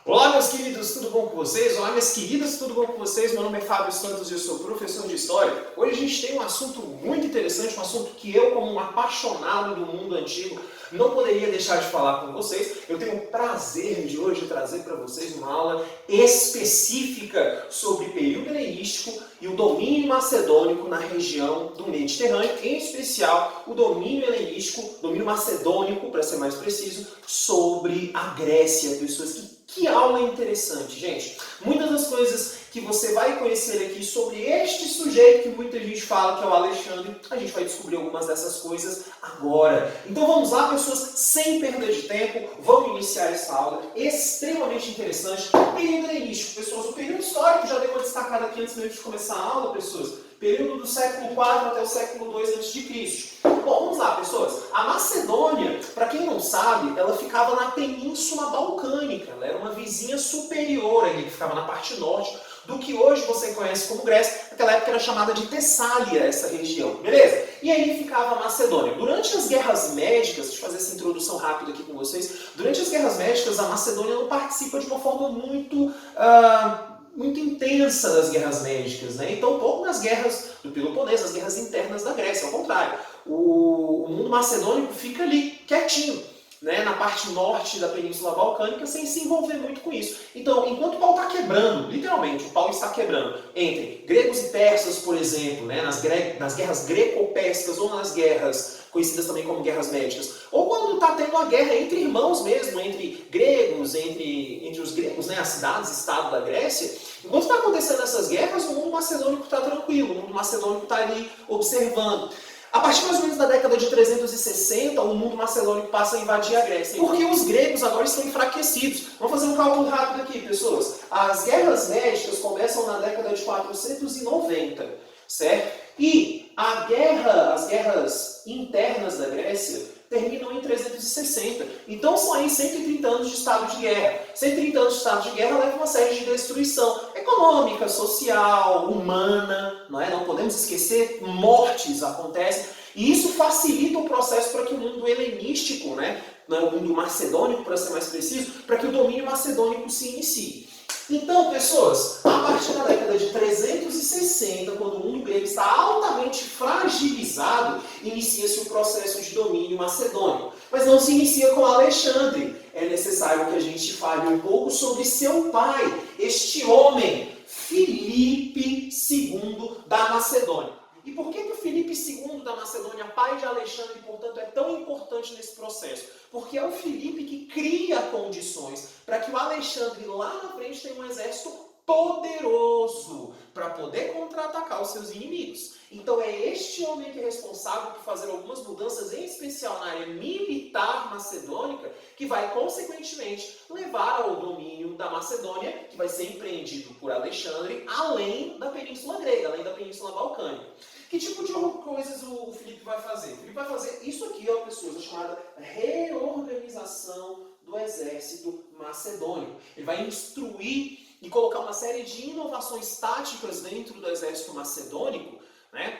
Olá, meus queridos, tudo bom com vocês? Olá, minhas queridas, tudo bom com vocês? Meu nome é Fábio Santos e eu sou professor de História. Hoje a gente tem um assunto muito interessante, um assunto que eu, como um apaixonado do mundo antigo, não poderia deixar de falar com vocês. Eu tenho o prazer de hoje trazer para vocês uma aula específica sobre período helenístico e o domínio macedônico na região do Mediterrâneo, em especial o domínio helenístico, domínio macedônico, para ser mais preciso, sobre a Grécia. Pessoas que aula interessante, gente. Muitas das coisas que você vai conhecer aqui sobre este sujeito que muita gente fala que é o Alexandre, a gente vai descobrir algumas dessas coisas agora. Então vamos lá, pessoas, sem perda de tempo, vamos iniciar essa aula extremamente interessante. Período helenístico, pessoas, o período histórico já deu uma destacada aqui antes mesmo de começar a aula, pessoas. Período do século IV até o século II a.C. Bom, vamos lá, pessoas. A Macedônia, para quem não sabe, ela ficava na Península Balcânica. Ela era uma vizinha superior ali, que ficava na parte norte do que hoje você conhece como Grécia. Naquela época era chamada de Tessália, essa região, beleza? E aí ficava a Macedônia. Durante as Guerras Médicas, deixa eu fazer essa introdução rápida aqui com vocês. Durante as Guerras Médicas, a Macedônia não participa de uma forma muito intensa das guerras médicas, né? Então, pouco nas guerras do Peloponeso, as guerras internas da Grécia, ao contrário. O mundo macedônico fica ali, quietinho, né? Na parte norte da Península Balcânica, sem se envolver muito com isso. Então, enquanto o pau está quebrando, literalmente, o pau está quebrando, entre gregos e persas, por exemplo, né? Nas guerras greco-persas ou nas guerras conhecidas também como guerras médicas, ou quando está tendo a guerra entre irmãos mesmo, entre gregos, entre os gregos, né, as cidades-estado da Grécia, enquanto está acontecendo essas guerras, o mundo macedônico está tranquilo, o mundo macedônico está ali observando. A partir mais ou menos da década de 360, o mundo macedônico passa a invadir a Grécia, porque os gregos agora estão enfraquecidos. Vamos fazer um cálculo rápido aqui, pessoas. As guerras médicas começam na década de 490, certo? E as guerras internas da Grécia terminam em 360. Então são aí 130 anos de estado de guerra. 130 anos de estado de guerra leva uma série de destruição econômica, social, humana, não é? Não podemos esquecer, mortes acontecem. E isso facilita o processo para que o mundo helenístico, né, o mundo macedônico, para ser mais preciso, para que o domínio macedônico se inicie. Então, pessoas, a partir da década de 360, quando o mundo grego está altamente fragilizado, inicia-se o processo de domínio macedônio. Mas não se inicia com Alexandre. É necessário que a gente fale um pouco sobre seu pai, este homem, Filipe II da Macedônia. E por que o Filipe II da Macedônia, pai de Alexandre, portanto, é tão importante nesse processo? Porque é o Filipe que cria condições para que o Alexandre lá na frente tenha um exército poderoso para poder contra-atacar os seus inimigos. Então é este homem que é responsável por fazer algumas mudanças, em especial na área militar macedônica, que vai consequentemente levar ao domínio da Macedônia, que vai ser empreendido por Alexandre, além da Península Grega, além da Península Balcânica. Que tipo de coisas o Filipe vai fazer? O Filipe vai fazer isso aqui, ó, pessoas, a chamada reorganização do exército macedônio. Ele vai instruir e colocar uma série de inovações táticas dentro do exército macedônico, né?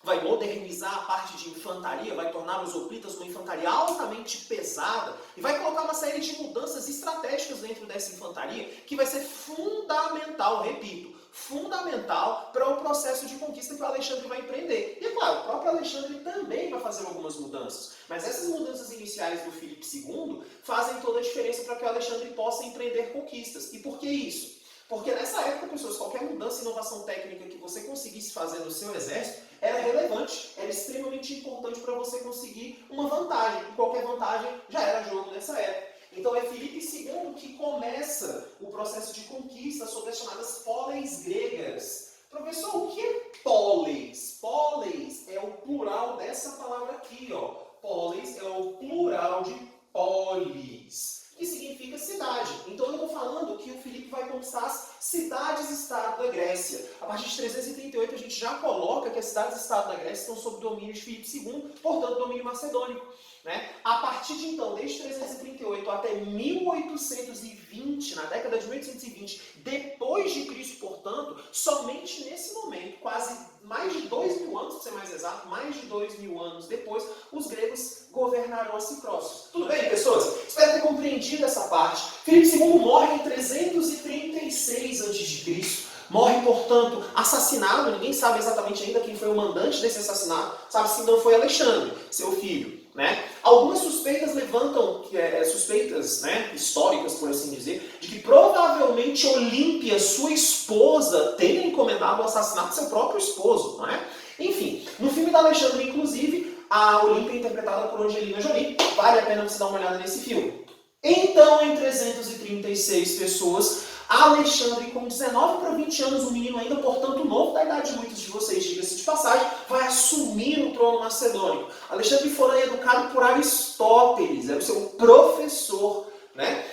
Vai modernizar a parte de infantaria, vai tornar os hoplitas uma infantaria altamente pesada e vai colocar uma série de mudanças estratégicas dentro dessa infantaria que vai ser fundamental, repito, fundamental para o processo de conquista que o Alexandre vai empreender. E é claro, o próprio Alexandre também vai fazer algumas mudanças, mas essas mudanças iniciais do Filipe II fazem toda a diferença para que o Alexandre possa empreender conquistas. E por que isso? Porque nessa época, pessoas, qualquer mudança e inovação técnica que você conseguisse fazer no seu exército era relevante, era extremamente importante para você conseguir uma vantagem. E qualquer vantagem já era jogo nessa época. Então é Filipe II que começa o processo de conquista sobre as chamadas póleis gregas. Professor, o que é póleis? Póleis é o plural dessa palavra aqui, ó. Póleis é o plural de polis, que significa cidade. Então eu estou falando que o Filipe vai conquistar as cidades-estado da Grécia. A partir de 338 a gente já coloca que as cidades-estado da Grécia estão sob domínio de Filipe II, portanto domínio macedônico. Né? A partir de então, desde 338 até 1820, na década de 1820, depois de Cristo, portanto, somente nesse momento, quase mais de 2.000 anos, para ser mais exato, mais de 2.000 anos depois, os gregos governarão os próximos. Tudo bem, pessoas? Espero ter compreendido essa parte. Filipe II morre em 336 a.C., morre, portanto, assassinado. Ninguém sabe exatamente ainda quem foi o mandante desse assassinato. Sabe-se que não foi Alexandre, seu filho. Né? Algumas suspeitas levantam, suspeitas, né, históricas, por assim dizer, de que provavelmente Olímpia, sua esposa, tenha encomendado o assassinato do seu próprio esposo. Não é? Enfim, no filme da Alexandre, inclusive, a Olímpia é interpretada por Angelina Jolie. Vale a pena você dar uma olhada nesse filme. Então, em 336 pessoas, Alexandre, com 19 para 20 anos, um menino ainda, portanto, novo da idade de muitos de vocês, diga-se de passagem, vai assumir o trono macedônico. Alexandre fora educado por Aristóteles, era o seu professor, né?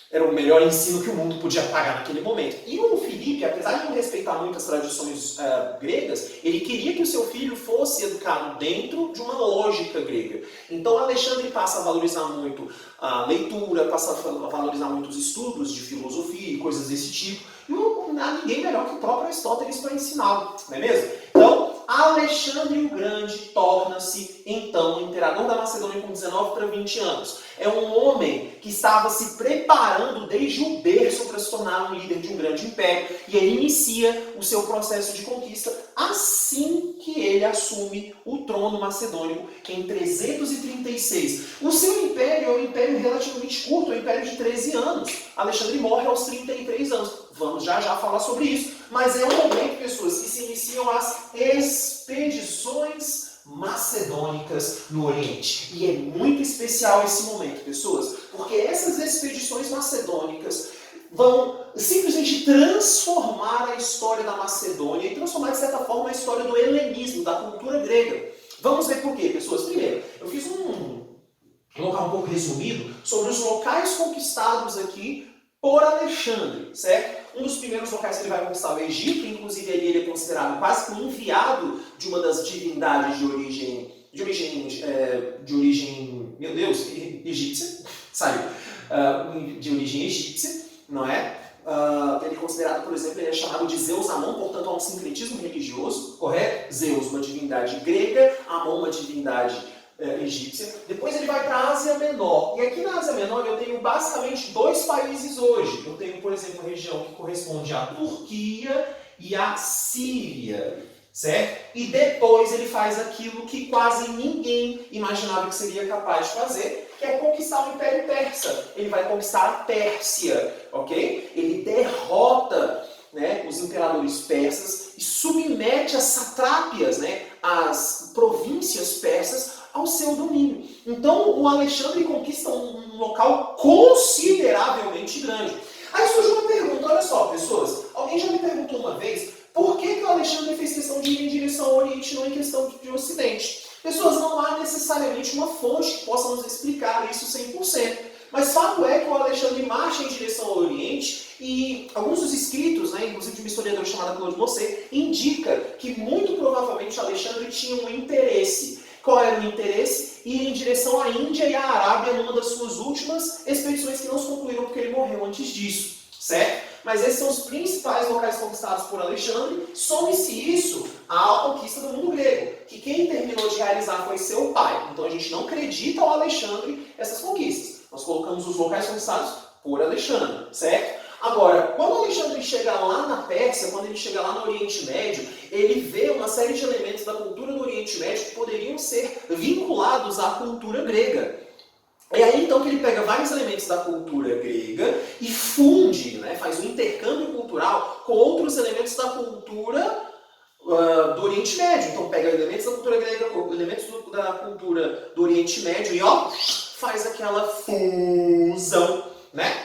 Era o melhor ensino que o mundo podia pagar naquele momento. E o Filipe, apesar de não respeitar muito as tradições gregas, ele queria que o seu filho fosse educado dentro de uma lógica grega. Então Alexandre passa a valorizar muito a leitura, passa a valorizar muito os estudos de filosofia e coisas desse tipo. E não há ninguém melhor que o próprio Aristóteles para ensiná-lo, não é mesmo? Então, Alexandre o Grande torna-se, então, imperador da Macedônia com 19 para 20 anos. É um homem que estava se preparando desde o berço para se tornar um líder de um grande império, e ele inicia o seu processo de conquista assim que ele assume o trono macedônico em 336. O seu império é um império relativamente curto, é um império de 13 anos. Alexandre morre aos 33 anos. Vamos já falar sobre isso. Mas é um momento, pessoas, que se iniciam as expedições macedônicas no Oriente. E é muito especial esse momento, pessoas, porque essas expedições macedônicas vão simplesmente transformar a história da Macedônia e transformar, de certa forma, a história do helenismo, da cultura grega. Vamos ver por quê, pessoas. Primeiro, eu fiz um local um pouco resumido sobre os locais conquistados aqui por Alexandre, certo? Um dos primeiros locais que ele vai conquistar é o Egito, inclusive ele é considerado quase que um enviado de uma das divindades de origem, meu Deus, egípcia, saiu, de origem egípcia, não é? Ele é considerado, por exemplo, ele é chamado de Zeus Amon, portanto há um sincretismo religioso, correto? Zeus, uma divindade grega, Amon, uma divindade egípcia. Depois ele vai para a Ásia Menor. E aqui na Ásia Menor eu tenho basicamente dois países hoje. Eu tenho, por exemplo, a região que corresponde à Turquia e à Síria. Certo? E depois ele faz aquilo que quase ninguém imaginava que seria capaz de fazer, que é conquistar o Império Persa. Ele vai conquistar a Pérsia, ok? Ele derrota, né, os imperadores persas e submete as satrápias, né, as províncias persas, ao seu domínio. Então o Alexandre conquista um local consideravelmente grande. Aí surge uma pergunta, olha só, pessoas, alguém já me perguntou uma vez, por que o Alexandre fez questão de ir em direção ao Oriente e não em questão de Ocidente? Pessoas, não há necessariamente uma fonte que possa nos explicar isso 100%. Mas fato é que o Alexandre marcha em direção ao Oriente e alguns dos escritos, né, inclusive de uma historiadora chamada Claude Mossé, indica que muito provavelmente Alexandre tinha um interesse. Qual era o interesse? Ir em direção à Índia e à Arábia numa das suas últimas expedições que não se concluíram porque ele morreu antes disso, certo? Mas esses são os principais locais conquistados por Alexandre. Some-se isso à conquista do mundo grego, que quem terminou de realizar foi seu pai. Então a gente não acredita ao Alexandre essas conquistas. Nós colocamos os locais conquistados por Alexandre, certo? Agora, quando Alexandre chega lá na Pérsia, quando ele chega lá no Oriente Médio, ele vê uma série de elementos da cultura do Oriente Médio que poderiam ser vinculados à cultura grega. É aí então que ele pega vários elementos da cultura grega e funde, né, faz um intercâmbio cultural com outros elementos da cultura do Oriente Médio. Então pega elementos da cultura grega, elementos da cultura do Oriente Médio e ó, faz aquela fusão, né?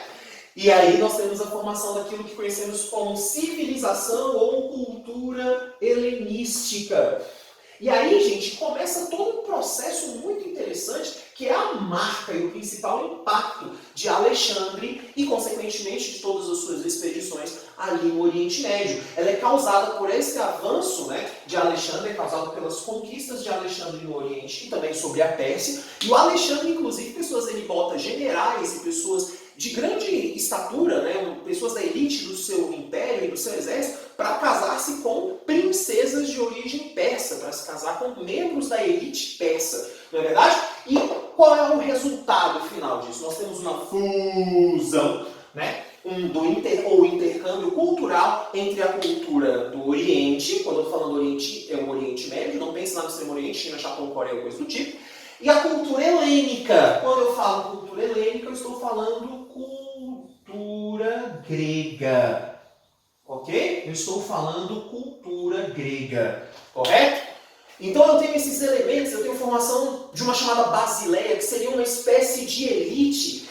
E aí nós temos a formação daquilo que conhecemos como civilização ou cultura helenística. E aí, gente, começa todo um processo muito interessante, que é a marca e o principal impacto de Alexandre e, consequentemente, de todas as suas expedições ali no Oriente Médio. Ela é causada por esse avanço, né, de Alexandre, é causada pelas conquistas de Alexandre no Oriente e também sobre a Pérsia. E o Alexandre, inclusive, pessoas, ele bota generais e pessoas de grande estatura, né, pessoas da elite do seu império e do seu exército, para casar-se com princesas de origem persa, para se casar com membros da elite persa, não é verdade? E qual é o resultado final disso? Nós temos uma fusão, né? Ou intercâmbio cultural entre a cultura do Oriente, quando eu estou falando do Oriente, é o Oriente Médio, não pense lá no Extremo Oriente, China, Japão, Coreia, coisa do tipo, e a cultura helênica. Quando eu falo cultura helênica, eu estou falando cultura grega, ok? Eu estou falando cultura grega, correto? Então eu tenho esses elementos, eu tenho formação de uma chamada Basileia, que seria uma espécie de elite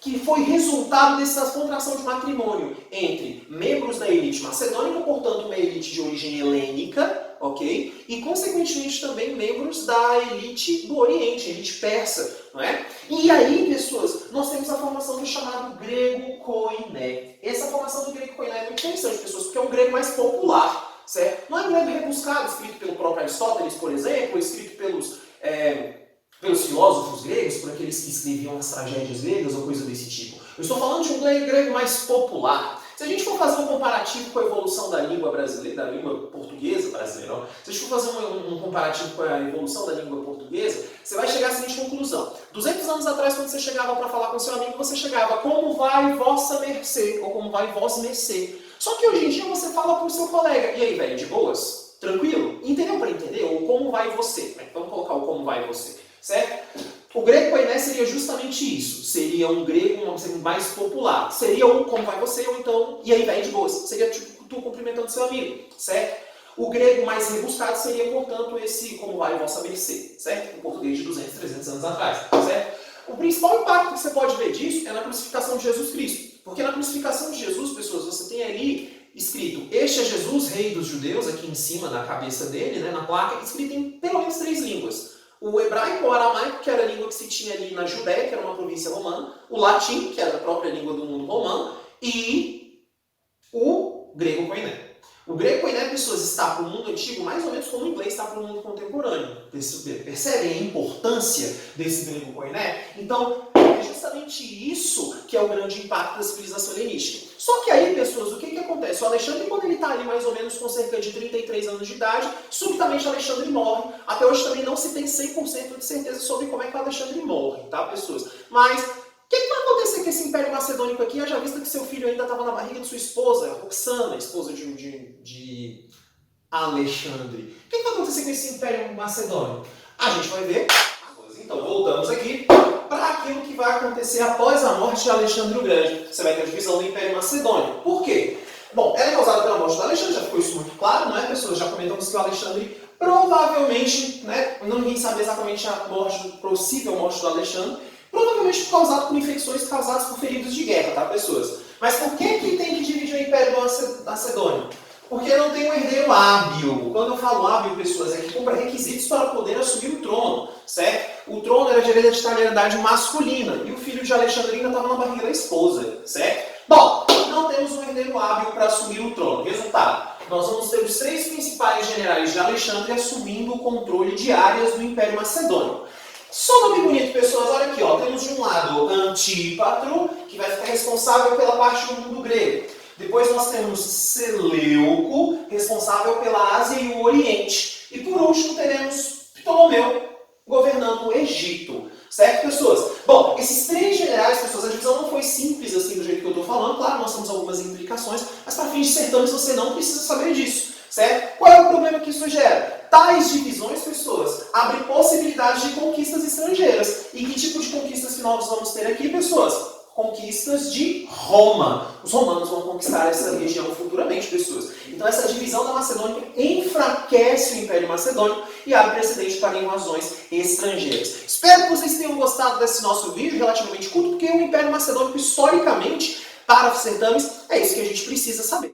que foi resultado dessa contração de matrimônio entre membros da elite macedônica, portanto uma elite de origem helênica, ok? E consequentemente também membros da elite do Oriente, elite persa, não é? E aí, pessoas, nós temos a formação do chamado grego koiné. Essa formação do grego koiné é muito interessante, pessoas, porque é um grego mais popular, certo? Não é um grego rebuscado, escrito pelo próprio Aristóteles, por exemplo, escrito pelos filósofos gregos, por aqueles que escreviam as tragédias gregas ou coisa desse tipo. Eu estou falando de um grego mais popular. Se a gente for fazer um comparativo com a evolução da língua brasileira, da língua portuguesa brasileira, se a gente for fazer um comparativo com a evolução da língua portuguesa, você vai chegar à seguinte conclusão. 200 anos atrás, quando você chegava para falar com seu amigo, você chegava, como vai vossa mercê, ou como vai vós mercê. Só que hoje em dia você fala para o seu colega, e aí, velho, de boas? Tranquilo? Entendeu para entender? Ou como vai você? Vamos colocar o como vai você, certo? O grego koiné seria justamente isso. Seria um grego mais popular. Seria o como vai você, ou então, e aí, velho, de boas. Seria tipo tu cumprimentando seu amigo, certo? O grego mais rebuscado seria, portanto, esse como vai vossa mercê, certo? O português de 200, 300 anos atrás, certo? O principal impacto que você pode ver disso é na crucificação de Jesus Cristo. Porque na crucificação de Jesus, pessoas, você tem ali escrito, este é Jesus, rei dos judeus, aqui em cima na cabeça dele, né, na placa, escrito em pelo menos 3 línguas. O hebraico, o aramaico, que era a língua que se tinha ali na Judéia, que era uma província romana, o latim, que era a própria língua do mundo romano, e o grego koiné. O grego koiné, pessoas, está para o mundo antigo mais ou menos como o inglês está para o mundo contemporâneo. Percebem a importância desse grego koiné? Então, é justamente isso que é o grande impacto da civilização helenística. Só que aí, pessoas, o que acontece? O Alexandre, quando ele está ali mais ou menos com cerca de 33 anos de idade, subitamente Alexandre morre. Até hoje também não se tem 100% de certeza sobre como é que o Alexandre morre, tá, pessoas? Mas o que vai acontecer com esse Império Macedônico aqui, haja vista que seu filho ainda estava na barriga de sua esposa, Roxana, esposa de Alexandre? O que vai acontecer com esse Império Macedônico? A gente vai ver. Então, voltamos aqui para aquilo que vai acontecer após a morte de Alexandre o Grande. Você vai ter a divisão do Império Macedônico. Por quê? Bom, ela é causada pela morte do Alexandre, já ficou isso muito claro, não é, pessoas? Já comentamos que o Alexandre provavelmente, né, ninguém sabe exatamente a possível morte do Alexandre, provavelmente causado por infecções causadas por feridos de guerra, tá, pessoas? Mas por que tem que dividir o Império Macedônio? Porque não tem um herdeiro hábil. Quando eu falo hábil, pessoas, é que cumpra requisitos para poder assumir o trono, certo? O trono era de hereditariedade masculina e o filho de Alexandre ainda estava na barriga da esposa, certo? Bom, não temos um herdeiro hábil para assumir o trono. Resultado, nós vamos ter os 3 principais generais de Alexandre assumindo o controle de áreas do Império Macedônio. Só nome bonito, pessoas, olha aqui, ó, temos de um lado Antípatro, que vai ficar responsável pela parte do mundo grego. Depois nós temos Seleuco, responsável pela Ásia e o Oriente. E por último teremos Ptolomeu, governando o Egito. Certo, pessoas? Bom, esses 3 generais, pessoas, a divisão não foi simples assim do jeito que eu estou falando. Claro, nós temos algumas implicações, mas para fins de certames você não precisa saber disso. Certo? Qual é o problema que isso gera? Tais divisões, pessoas, abrem possibilidades de conquistas estrangeiras. E que tipo de conquistas que nós vamos ter aqui, pessoas? Conquistas de Roma. Os romanos vão conquistar essa região futuramente, pessoas. Então essa divisão da Macedônia enfraquece o Império Macedônico e abre precedente para invasões estrangeiras. Espero que vocês tenham gostado desse nosso vídeo relativamente curto, porque o Império Macedônico, historicamente, para os certames, é isso que a gente precisa saber.